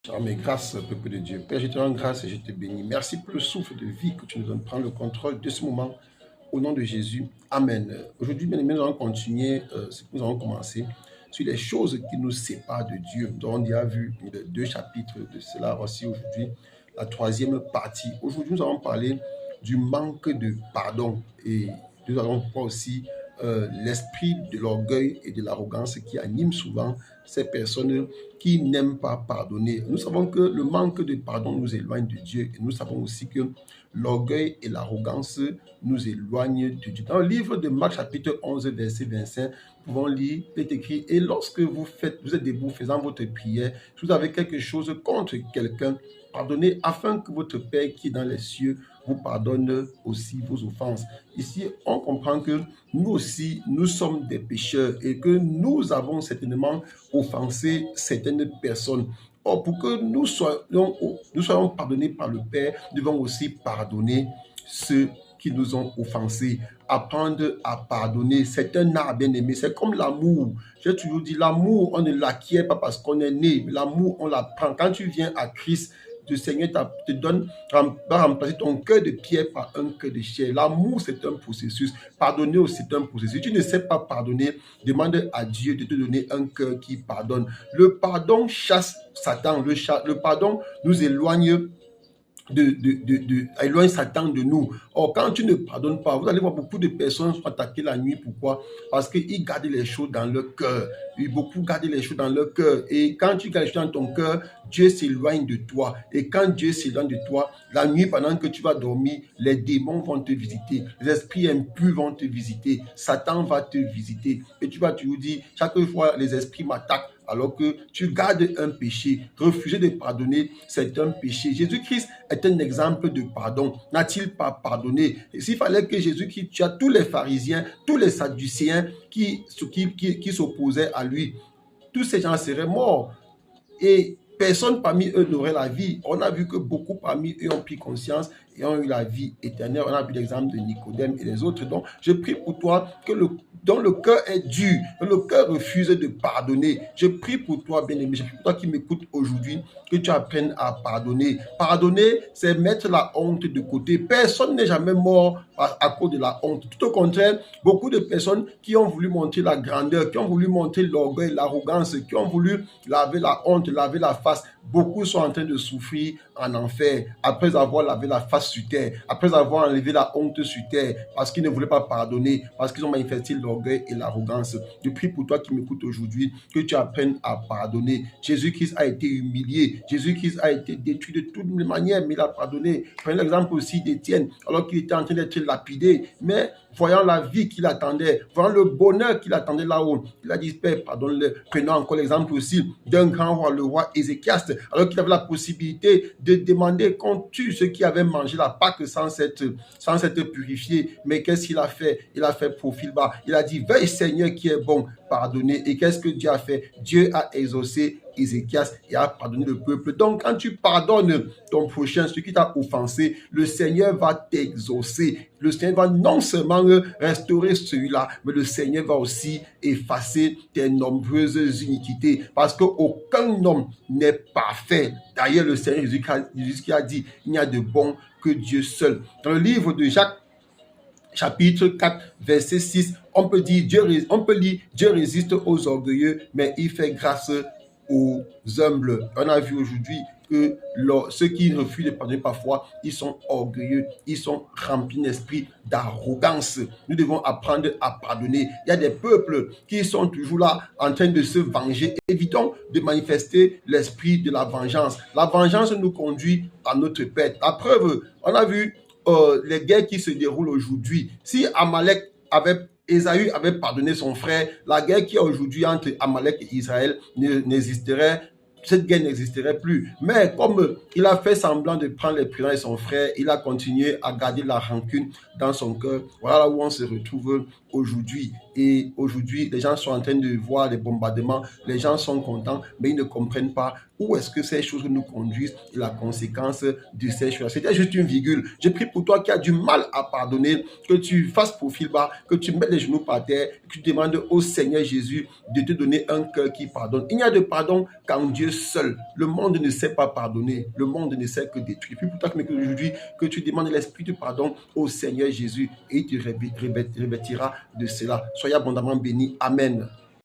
Mes grâces, peuple de Dieu. Père, je te rends grâce et je te bénis. Merci pour le souffle de vie que tu nous donnes. Prends le contrôle de ce moment. Au nom de Jésus. Amen. Aujourd'hui, bien aimés, nous allons continuer ce que nous avons commencé sur les choses qui nous séparent de Dieu. Donc, on y a vu deux chapitres de cela aussi aujourd'hui. La troisième partie. Aujourd'hui, nous allons parler du manque de pardon. Et nous allons voir aussi l'esprit de l'orgueil et de l'arrogance qui anime souvent ces personnes qui n'aiment pas pardonner. Nous savons que le manque de pardon nous éloigne de Dieu. Et nous savons aussi que l'orgueil et l'arrogance nous éloignent de Dieu. Dans le livre de Marc chapitre 11, verset 25, nous pouvons lire, il est écrit, et lorsque vous êtes debout faisant votre prière, si vous avez quelque chose contre quelqu'un, pardonnez afin que votre Père qui est dans les cieux vous pardonne aussi vos offenses. Ici, on comprend que nous aussi, nous sommes des pécheurs et que nous avons certainement offensé certaines personnes. Or, pour que nous soyons pardonnés par le Père, nous devons aussi pardonner ceux qui nous ont offensés. Apprendre à pardonner, c'est un art, bien aimé. C'est comme l'amour. J'ai toujours dit, l'amour, on ne l'acquiert pas parce qu'on est né. L'amour, on l'apprend. Quand tu viens à Christ, le Seigneur te donne, va remplacer ton cœur de pierre par un cœur de chair. L'amour, c'est un processus. Pardonner aussi, c'est un processus. Si tu ne sais pas pardonner, demande à Dieu de te donner un cœur qui pardonne. Le pardon chasse Satan. Le pardon nous éloigne éloigne Satan de nous. Or, quand tu ne pardonnes pas, vous allez voir beaucoup de personnes sont attaquées la nuit. Pourquoi? Parce qu'ils gardent les choses dans leur cœur. Beaucoup gardent les choses dans leur cœur. Et quand tu gardes les choses dans ton cœur, Dieu s'éloigne de toi. Et quand Dieu s'éloigne de toi, la nuit, pendant que tu vas dormir, les démons vont te visiter. Les esprits impurs vont te visiter. Satan va te visiter. Et tu vas toujours dire, chaque fois, les esprits m'attaquent. Alors que tu gardes un péché, refuser de pardonner, c'est un péché. Jésus-Christ est un exemple de pardon. N'a-t-il pas pardonné? S'il fallait que Jésus-Christ tue tous les pharisiens, tous les sadducéens qui s'opposaient à lui, tous ces gens seraient morts. Et personne parmi eux n'aurait la vie. On a vu que beaucoup parmi eux ont pris conscience et ont eu la vie éternelle. On a vu l'exemple de Nicodème et les autres. Donc, je prie pour toi dont le cœur est dur, le cœur refuse de pardonner. Je prie pour toi, bien-aimé, je prie pour toi qui m'écoutes aujourd'hui, que tu apprennes à pardonner. Pardonner, c'est mettre la honte de côté. Personne n'est jamais mort à cause de la honte. Tout au contraire, beaucoup de personnes qui ont voulu montrer la grandeur, qui ont voulu montrer l'orgueil, l'arrogance, qui ont voulu laver la honte, laver la face, beaucoup sont en train de souffrir en enfer après avoir lavé la face sur terre, après avoir enlevé la honte sur terre, parce qu'ils ne voulaient pas pardonner, parce qu'ils ont manifesté l'orgueil et l'arrogance. Je prie pour toi qui m'écoutes aujourd'hui, que tu apprennes à pardonner. Jésus-Christ a été humilié, Jésus-Christ a été détruit de toutes les manières, mais il a pardonné. Prenez l'exemple aussi d'Étienne, alors qu'il était en train d'être lapidé, mais voyant la vie qu'il attendait, voyant le bonheur qu'il attendait là-haut, il a dit, Père, pardonne-le. Prenons encore l'exemple aussi d'un grand roi, le roi Ézéchias, alors qu'il avait la possibilité de demander qu'on tue ceux qui avaient mangé la Pâque sans s'être purifié. Mais qu'est-ce qu'il a fait? Il a fait profil bas. Il a dit, veuille Seigneur qui est bon, pardonner. Et qu'est-ce que Dieu a fait? Dieu a exaucé Ézéchias et a pardonné le peuple. Donc, quand tu pardonnes ton prochain, celui qui t'a offensé, le Seigneur va t'exaucer. Le Seigneur va non seulement restaurer celui-là, mais le Seigneur va aussi effacer tes nombreuses iniquités. Parce qu'aucun homme n'est parfait. D'ailleurs, le Seigneur Jésus qui a dit, il n'y a de bon que Dieu seul. Dans le livre de Jacques, chapitre 4, verset 6, on peut lire, Dieu résiste aux orgueilleux, mais il fait grâce aux humbles. On a vu aujourd'hui que ceux qui refusent de pardonner parfois, ils sont orgueilleux, ils sont remplis d'esprit d'arrogance. Nous devons apprendre à pardonner. Il y a des peuples qui sont toujours là en train de se venger. Évitons de manifester l'esprit de la vengeance. La vengeance nous conduit à notre perte. La preuve, on a vu les guerres qui se déroulent aujourd'hui. Si Ésaü avait pardonné son frère, la guerre qui est aujourd'hui entre Amalek et Israël cette guerre n'existerait plus. Mais comme il a fait semblant de prendre les présents de son frère, il a continué à garder la rancune dans son cœur. Voilà où on se retrouve aujourd'hui. Et aujourd'hui, les gens sont en train de voir les bombardements, les gens sont contents, mais ils ne comprennent pas où est-ce que ces choses nous conduisent et la conséquence de ces choses. C'était juste une virgule. Je prie pour toi qui as du mal à pardonner, que tu fasses profil bas, que tu mettes les genoux par terre, que tu demandes au Seigneur Jésus de te donner un cœur qui pardonne. Il n'y a de pardon qu'en Dieu Dieu seul. Le monde ne sait pas pardonner. Le monde ne sait que détruire. Puis pour toi, mais aujourd'hui, que tu demandes l'esprit de pardon au Seigneur Jésus et il te revêtira de cela. Soyez abondamment bénis. Amen.